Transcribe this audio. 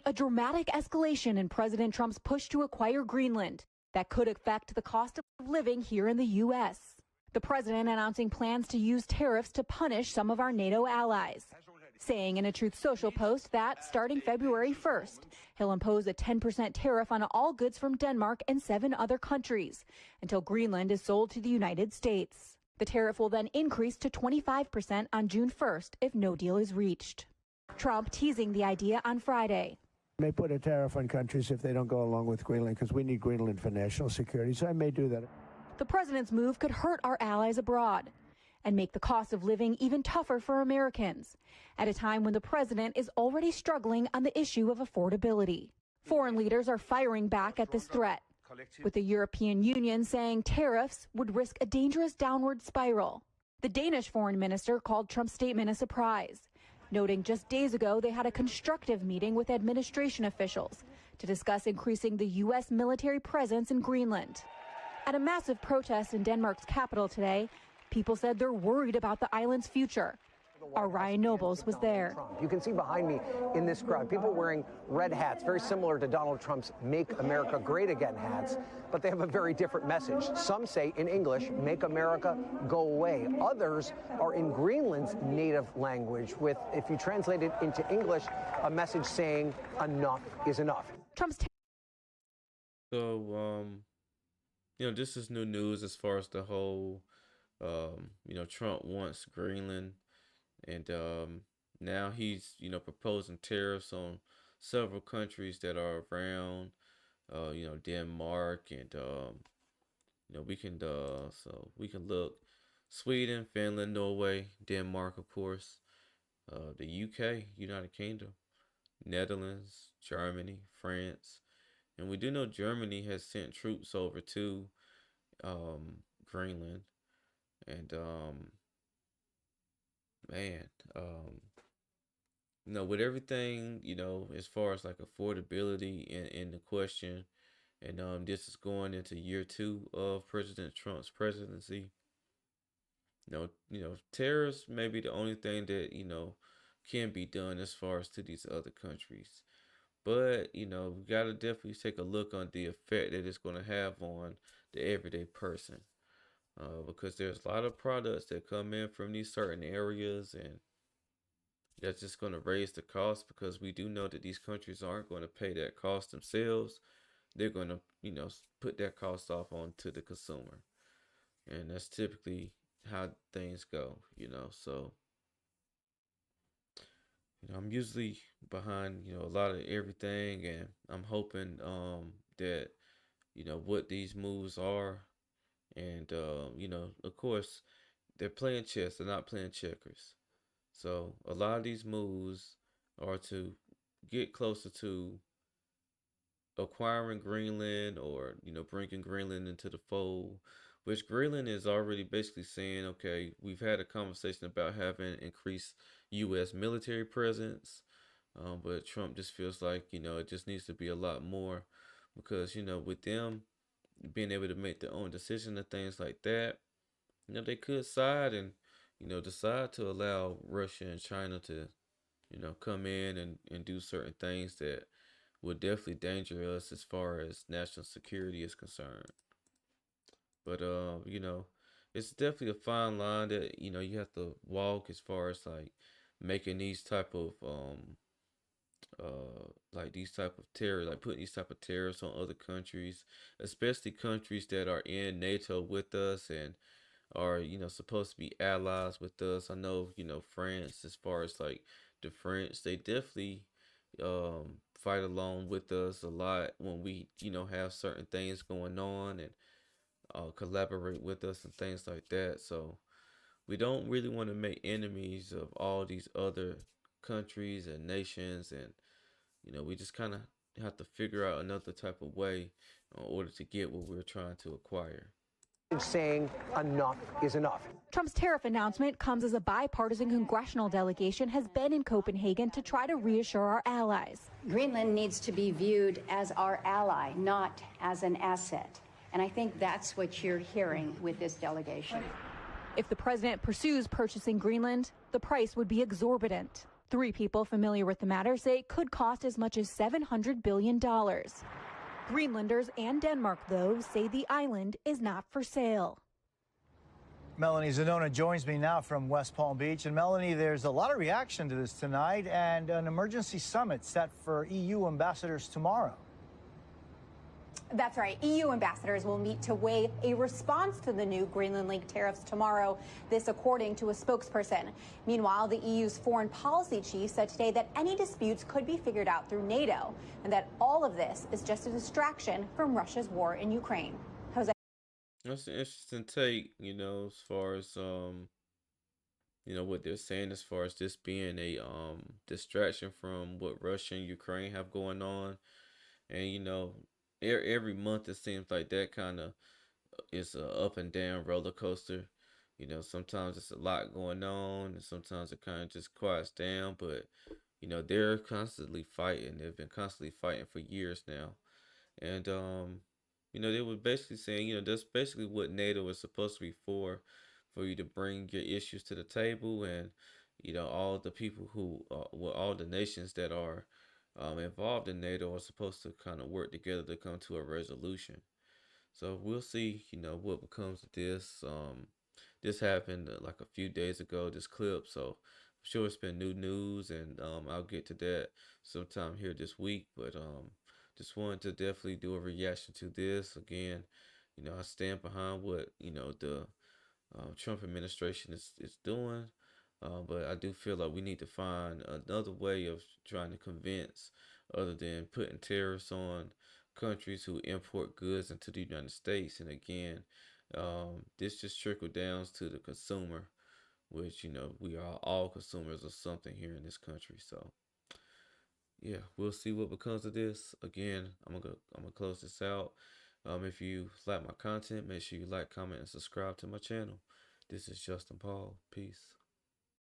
A dramatic escalation in President Trump's push to acquire Greenland that could affect the cost of living here in the U.S. The president announcing plans to use tariffs to punish some of our NATO allies, saying in a Truth Social post that starting February 1st, he'll impose a 10% tariff on all goods from Denmark and 7 other countries until Greenland is sold to the United States. The tariff will then increase to 25% on June 1st if no deal is reached. Trump teasing the idea on Friday. May put a tariff on countries if they don't go along with Greenland, because we need Greenland for national security, so I may do that. The president's move could hurt our allies abroad and make the cost of living even tougher for Americans at a time when the president is already struggling on the issue of affordability. Foreign leaders are firing back at this threat, with the European Union saying tariffs would risk a dangerous downward spiral. The Danish foreign minister called Trump's statement a surprise, noting just days ago they had a constructive meeting with administration officials to discuss increasing the U.S. military presence in Greenland. At a massive protest in Denmark's capital today, people said they're worried about the island's future. Our Ryan Nobles was there. You can see behind me in this crowd, people wearing red hats, very similar to Donald Trump's Make America Great Again hats, but they have a very different message. Some say in English, make America go away. Others are in Greenland's native language with, if you translate it into English, a message saying enough is enough. So, this is new news as far as the whole, Trump wants Greenland. And now he's, proposing tariffs on several countries that are around, Denmark, and we can look Sweden, Finland, Norway, Denmark, of course, the UK, United Kingdom, Netherlands, Germany, France, and we do know Germany has sent troops over to Greenland, and with everything, as far as like affordability in the question, and this is going into year 2 of President Trump's presidency. Tariffs may be the only thing that, can be done as far as to these other countries. But, we got to definitely take a look on the effect that it's going to have on the everyday person. Because there's a lot of products that come in from these certain areas, and that's just going to raise the cost, because we do know that these countries aren't going to pay that cost themselves. They're going to, put that cost off onto the consumer. And that's typically how things go, so, I'm usually behind, a lot of everything, and I'm hoping that, what these moves are. And, of course, they're playing chess. They're not playing checkers. So a lot of these moves are to get closer to acquiring Greenland, or, bringing Greenland into the fold, which Greenland is already basically saying, okay, we've had a conversation about having increased U.S. military presence. But Trump just feels like, it just needs to be a lot more, because, with them being able to make their own decision and things like that, they could side and, decide to allow Russia and China to, come in and do certain things that would definitely danger us as far as national security is concerned. But, it's definitely a fine line that, you have to walk as far as like making these type of, putting these type of tariffs on other countries, especially countries that are in NATO with us and are, supposed to be allies with us. I know, France, as far as like the French, they definitely fight along with us a lot when we, have certain things going on, and collaborate with us and things like that. So we don't really want to make enemies of all these other countries and nations, and we just kind of have to figure out another type of way in order to get what we're trying to acquire. Saying enough is enough. Trump's tariff announcement comes as a bipartisan congressional delegation has been in Copenhagen to try to reassure our allies. Greenland needs to be viewed as our ally, not as an asset. And I think that's what you're hearing with this delegation. If the president pursues purchasing Greenland, the price would be exorbitant. Three people familiar with the matter say it could cost as much as $700 billion. Greenlanders and Denmark, though, say the island is not for sale. Melanie Zanona joins me now from West Palm Beach. And Melanie, there's a lot of reaction to this tonight and an emergency summit set for EU ambassadors tomorrow. That's right. EU ambassadors will meet to weigh a response to the new Greenland link tariffs tomorrow. This according to a spokesperson. Meanwhile, the EU's foreign policy chief said today that any disputes could be figured out through NATO and that all of this is just a distraction from Russia's war in Ukraine. Jose. That's an interesting take, as far as what they're saying as far as this being a distraction from what Russia and Ukraine have going on. And every month it seems like that kind of is a up and down roller coaster. Sometimes it's a lot going on and sometimes it kind of just quiets down, but they're constantly fighting. They've been constantly fighting for years now. And they were basically saying, that's basically what NATO is supposed to be for you to bring your issues to the table. And all the people who all the nations that are involved in NATO are supposed to kind of work together to come to a resolution. So we'll see, what becomes of this. This happened like a few days ago, this clip. So I'm sure it's been new news, and I'll get to that sometime here this week. But just wanted to definitely do a reaction to this. Again, I stand behind what, the Trump administration is doing. But I do feel like we need to find another way of trying to convince, other than putting tariffs on countries who import goods into the United States. And again, this just trickle down to the consumer, which, we are all consumers of something here in this country. So yeah, we'll see what becomes of this. Again, I'm gonna close this out. If you like my content, make sure you like, comment, and subscribe to my channel. This is Justin Paul. Peace.